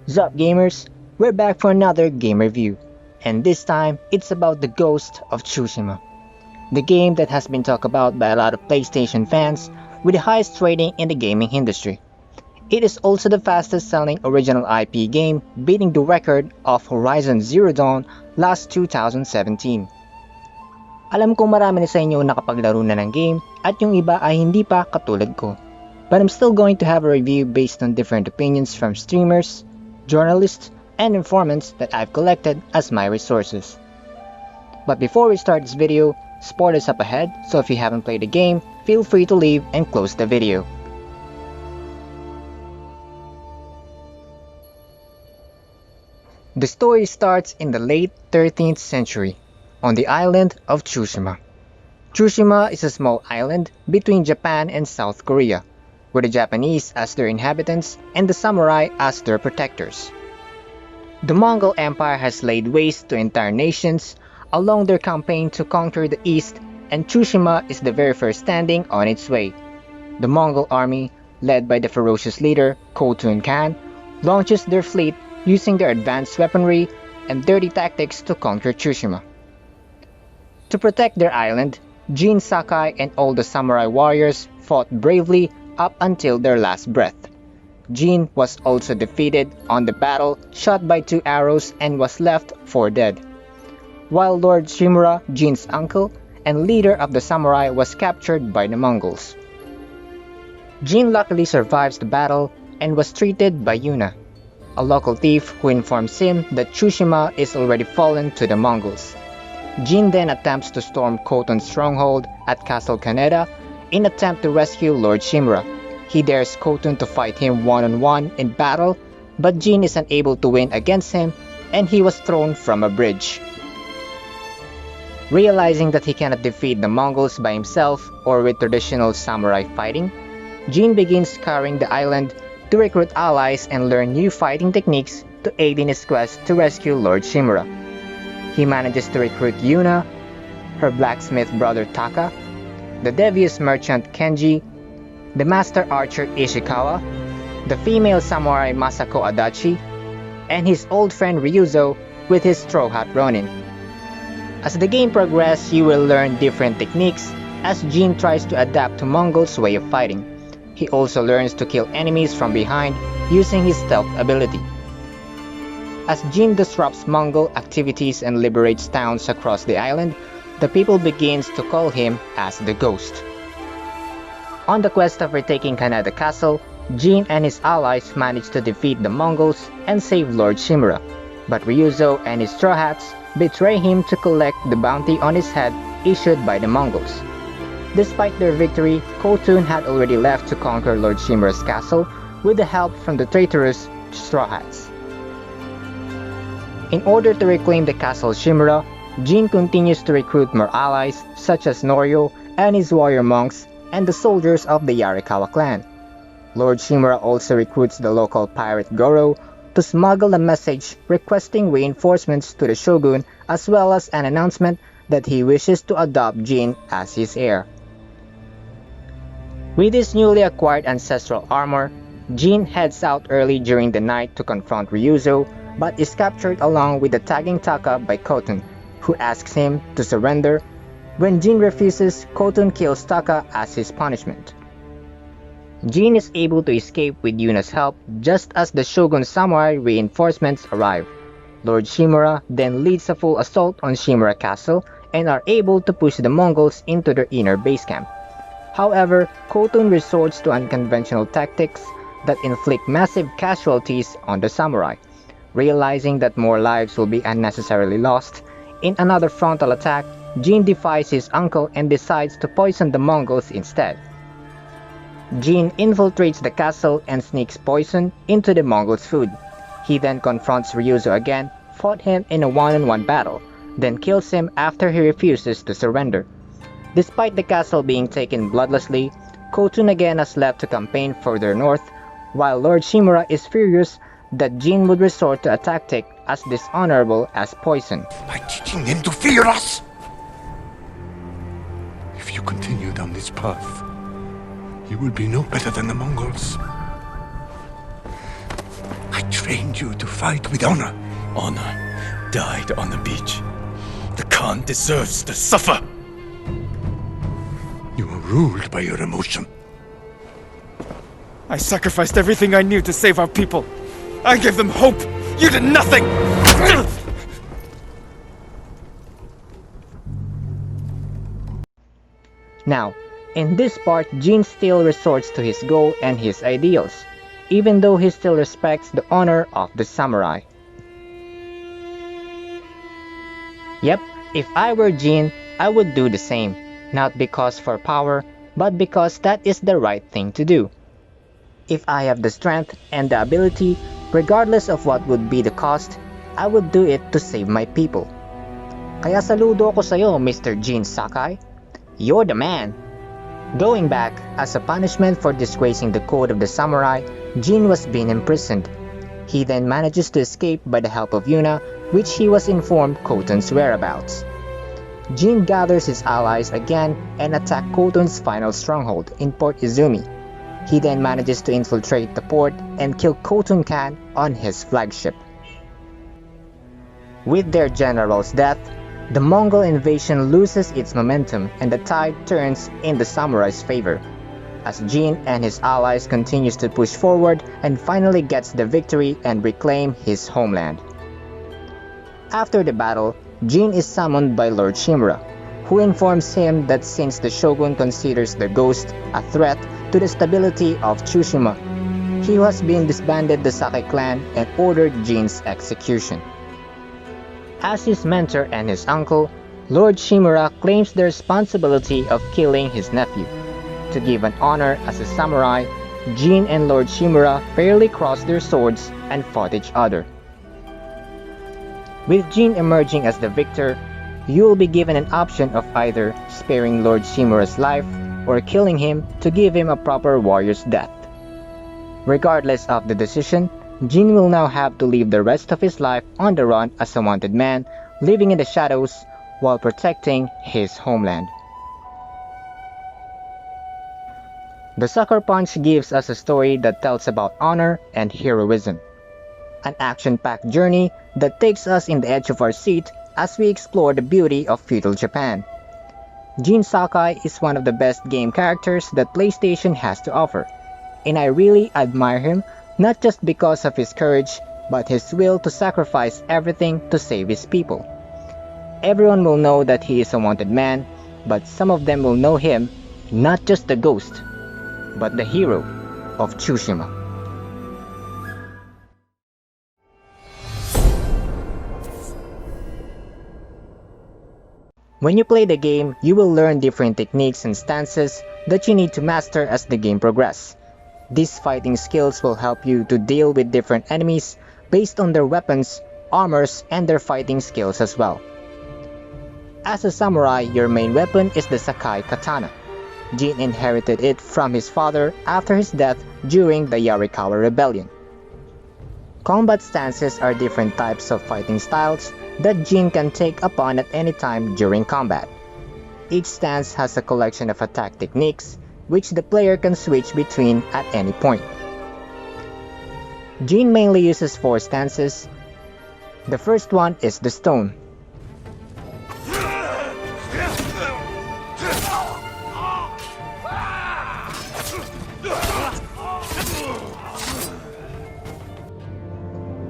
Sup gamers, we're back for another game review, and this time it's about the Ghost of Tsushima, the game that has been talked about by a lot of PlayStation fans with the highest rating in the gaming industry. It is also the fastest selling original IP game, beating the record of Horizon Zero Dawn last 2017. Alam kong marami na sa inyo nakapaglaro na ng game at yung iba ay hindi pa katulad ko. But I'm still going to have a review based on different opinions from streamers, journalists, and informants that I've collected as my resources. But before we start this video, spoilers up ahead, so if you haven't played the game, feel free to leave and close the video. The story starts in the late 13th century, on the island of Tsushima. Tsushima is a small island between Japan and South Korea, with the Japanese as their inhabitants and the samurai as their protectors. The Mongol Empire has laid waste to entire nations along their campaign to conquer the east, and Tsushima is the very first standing on its way. The Mongol army, led by the ferocious leader Khotun Khan, launches their fleet using their advanced weaponry and dirty tactics to conquer Tsushima. To protect their island, Jin Sakai and all the samurai warriors fought bravely up until their last breath. Jin was also defeated on the battle, shot by 2 arrows, and was left for dead. While Lord Shimura, Jin's uncle and leader of the samurai, was captured by the Mongols. Jin luckily survives the battle and was treated by Yuna, a local thief who informs him that Tsushima is already fallen to the Mongols. Jin then attempts to storm Khotun's stronghold at Castle Kaneda in attempt to rescue Lord Shimura. He dares Khotun to fight him one-on-one in battle, but Jin is unable to win against him and he was thrown from a bridge. Realizing that he cannot defeat the Mongols by himself or with traditional samurai fighting, Jin begins scouring the island to recruit allies and learn new fighting techniques to aid in his quest to rescue Lord Shimura. He manages to recruit Yuna, her blacksmith brother Taka, the devious merchant Kenji, the master archer Ishikawa, the female samurai Masako Adachi, and his old friend Ryuzo with his straw hat Ronin. As the game progresses, you will learn different techniques as Jin tries to adapt to Mongols' way of fighting. He also learns to kill enemies from behind using his stealth ability. As Jin disrupts Mongol activities and liberates towns across the island, the people begins to call him as the Ghost. On the quest of retaking Kaneda Castle, Jin and his allies manage to defeat the Mongols and save Lord Shimura, but Ryuzo and his Straw Hats betray him to collect the bounty on his head issued by the Mongols. Despite their victory, Khotun had already left to conquer Lord Shimura's castle with the help from the traitorous Straw Hats. In order to reclaim the castle Shimura, Jin continues to recruit more allies such as Norio and his warrior monks and the soldiers of the Yarikawa clan. Lord Shimura also recruits the local pirate Goro to smuggle a message requesting reinforcements to the shogun, as well as an announcement that he wishes to adopt Jin as his heir. With his newly acquired ancestral armor, Jin heads out early during the night to confront Ryuzo, but is captured along with the tagging Taka by Khotun, who asks him to surrender. When Jin refuses, Khotun kills Taka as his punishment. Jin is able to escape with Yuna's help just as the shogun's samurai reinforcements arrive. Lord Shimura then leads a full assault on Shimura Castle and are able to push the Mongols into their inner base camp. However, Khotun resorts to unconventional tactics that inflict massive casualties on the samurai. Realizing that more lives will be unnecessarily lost, in another frontal attack, Jin defies his uncle and decides to poison the Mongols instead. Jin infiltrates the castle and sneaks poison into the Mongols' food. He then confronts Ryuzo again, fought him in a one-on-one battle, then kills him after he refuses to surrender. Despite the castle being taken bloodlessly, Khotun again has left to campaign further north, while Lord Shimura is furious that Jin would resort to a tactic as dishonorable as poison. By teaching them to fear us! If you continue down this path, you will be no better than the Mongols. I trained you to fight with honor. Honor died on the beach. The Khan deserves to suffer. You are ruled by your emotion. I sacrificed everything I knew to save our people. I gave them hope. You did nothing! Now, in this part, Jin still resorts to his goal and his ideals, even though he still respects the honor of the samurai. Yep, if I were Jin, I would do the same, not because for power, but because that is the right thing to do. If I have the strength and the ability, regardless of what would be the cost, I would do it to save my people. Kaya saludo ako sa'yo, Mr. Jin Sakai. You're the man! Going back, as a punishment for disgracing the code of the samurai, Jin was being imprisoned. He then manages to escape by the help of Yuna, which he was informed Khotun's whereabouts. Jin gathers his allies again and attacks Khotun's final stronghold in Port Izumi. He then manages to infiltrate the port and kill Khotun Khan on his flagship. With their general's death, the Mongol invasion loses its momentum and the tide turns in the samurai's favor, as Jin and his allies continues to push forward and finally gets the victory and reclaim his homeland. After the battle, Jin is summoned by Lord Shimura, who informs him that since the shogun considers the ghost a threat to the stability of Tsushima, he has been disbanded the Sake clan and ordered Jin's execution. As his mentor and his uncle, Lord Shimura claims the responsibility of killing his nephew. To give an honor as a samurai, Jin and Lord Shimura fairly crossed their swords and fought each other. With Jin emerging as the victor, you will be given an option of either sparing Lord Shimura's life or killing him to give him a proper warrior's death. Regardless of the decision, Jin will now have to live the rest of his life on the run as a wanted man, living in the shadows while protecting his homeland. The Sucker Punch gives us a story that tells about honor and heroism. An action-packed journey that takes us in the edge of our seat as we explore the beauty of feudal Japan. Jin Sakai is one of the best game characters that PlayStation has to offer, and I really admire him not just because of his courage, but his will to sacrifice everything to save his people. Everyone will know that he is a wanted man, but some of them will know him, not just the ghost, but the hero of Tsushima. When you play the game, you will learn different techniques and stances that you need to master as the game progresses. These fighting skills will help you to deal with different enemies based on their weapons, armors, and their fighting skills as well. As a samurai, your main weapon is the Sakai Katana. Jin inherited it from his father after his death during the Yarikawa Rebellion. Combat stances are different types of fighting styles that Jin can take upon at any time during combat. Each stance has a collection of attack techniques which the player can switch between at any point. Jin mainly uses 4 stances. The first one is the stone.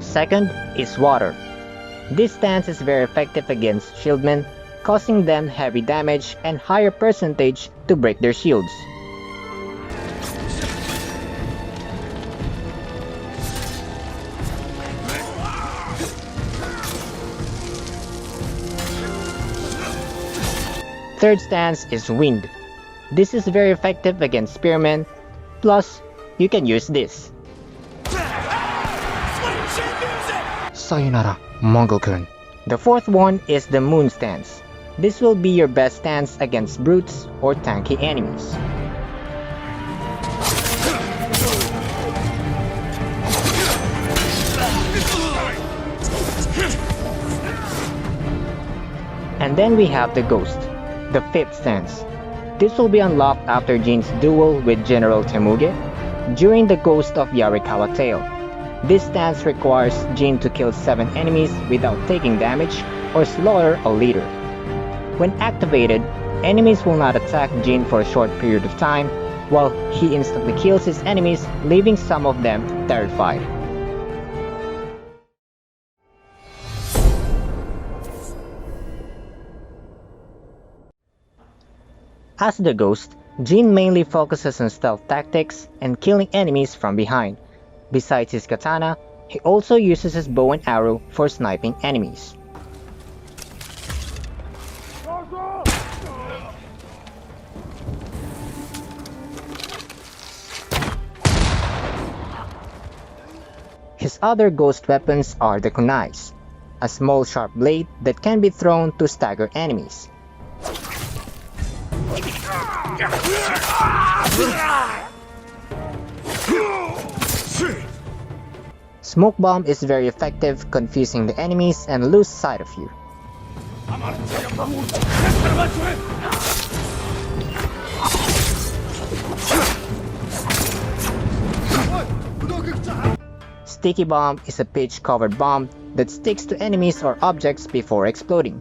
Second is water. This stance is very effective against shieldmen, causing them heavy damage and higher percentage to break their shields. Third stance is wind. This is very effective against spearmen, plus you can use this. Sayonara, Mongol-kun. The fourth one is the moon stance. This will be your best stance against brutes or tanky enemies. And then we have the ghost, the fifth stance. This will be unlocked after Jin's duel with General Temuge during the Ghost of Yarikawa tale. This stance requires Jin to kill 7 enemies without taking damage or slaughter a leader. When activated, enemies will not attack Jin for a short period of time, while he instantly kills his enemies, leaving some of them terrified. As the Ghost, Jin mainly focuses on stealth tactics and killing enemies from behind. Besides his katana, he also uses his bow and arrow for sniping enemies. His other ghost weapons are the kunais, a small sharp blade that can be thrown to stagger enemies. Smoke bomb is very effective, confusing the enemies and lose sight of you. Sticky bomb is a pitch-covered bomb that sticks to enemies or objects before exploding.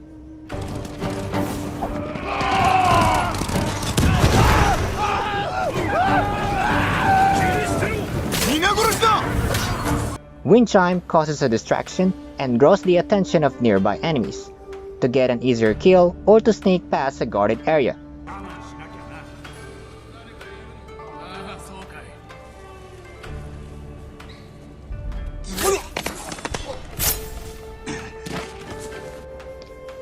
Wind chime causes a distraction and draws the attention of nearby enemies, to get an easier kill or to sneak past a guarded area.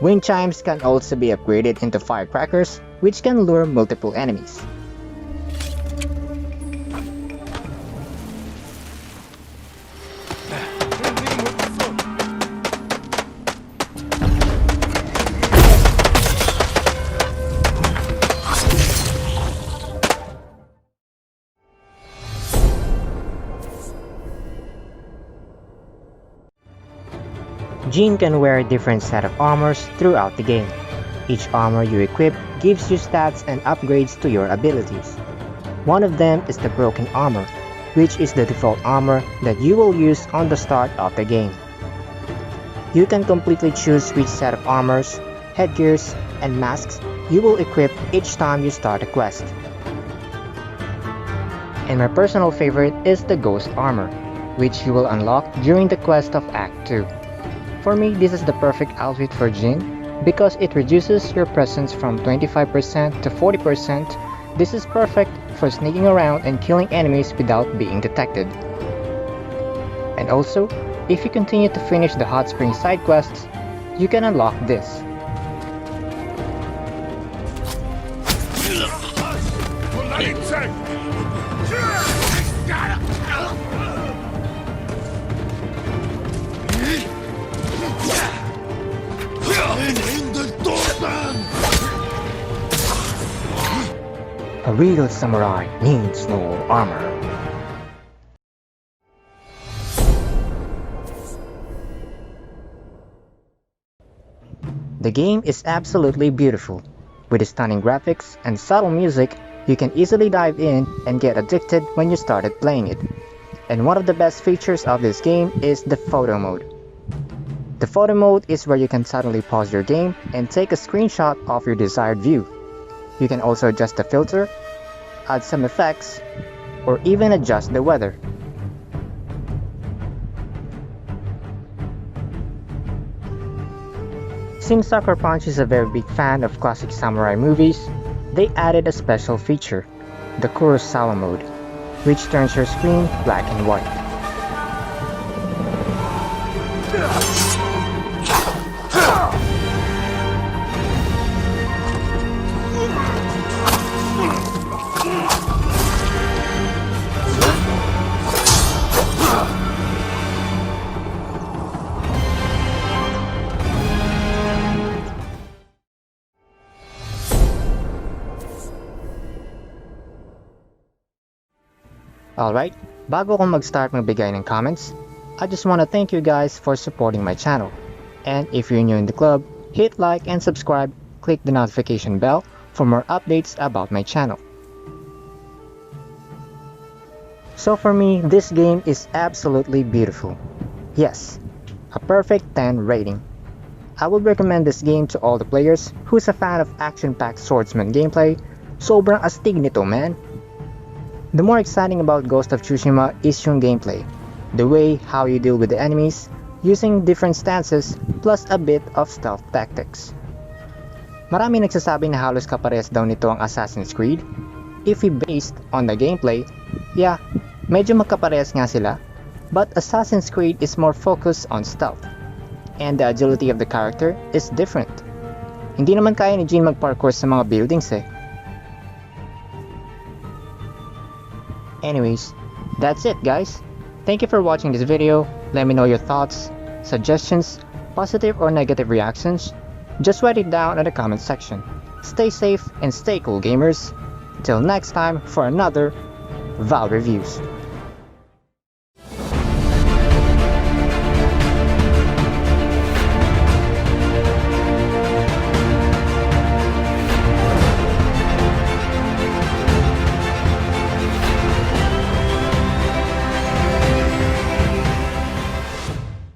Wind chimes can also be upgraded into firecrackers, which can lure multiple enemies. Jin can wear a different set of armors throughout the game. Each armor you equip gives you stats and upgrades to your abilities. One of them is the broken armor, which is the default armor that you will use on the start of the game. You can completely choose which set of armors, headgears, and masks you will equip each time you start a quest. And my personal favorite is the Ghost armor, which you will unlock during the quest of Act 2. For me, this is the perfect outfit for Jin because it reduces your presence from 25% to 40%. This is perfect for sneaking around and killing enemies without being detected. And also, if you continue to finish the Hot Spring side quests, you can unlock this. A real samurai needs no armor. The game is absolutely beautiful. With stunning graphics and subtle music, you can easily dive in and get addicted when you started playing it. And one of the best features of this game is the photo mode. The photo mode is where you can suddenly pause your game and take a screenshot of your desired view. You can also adjust the filter, add some effects, or even adjust the weather. Since Sucker Punch is a very big fan of classic samurai movies, they added a special feature, the Kurosawa mode, which turns your screen black and white. Alright, bago ko mag-start magbigay ng comments, I just want to thank you guys for supporting my channel. And if you're new in the club, hit like and subscribe, click the notification bell for more updates about my channel. So for me, this game is absolutely beautiful. Yes, a perfect 10 rating. I would recommend this game to all the players who's a fan of action-packed swordsman gameplay. Sobrang astig nito, man. The more exciting about Ghost of Tsushima is yung gameplay. The way how you deal with the enemies, using different stances, plus a bit of stealth tactics. Marami nagsasabi na halos kapares daw nito ang Assassin's Creed. If we based on the gameplay, yeah, medyo magkapares nga sila. But Assassin's Creed is more focused on stealth. And the agility of the character is different. Hindi naman kaya ni Jin mag-parkour sa mga buildings eh. Anyways, that's it guys. Thank you for watching this video. Let me know your thoughts, suggestions, positive or negative reactions. Just write it down in the comment section. Stay safe and stay cool gamers. Till next time for another VAL Reviews.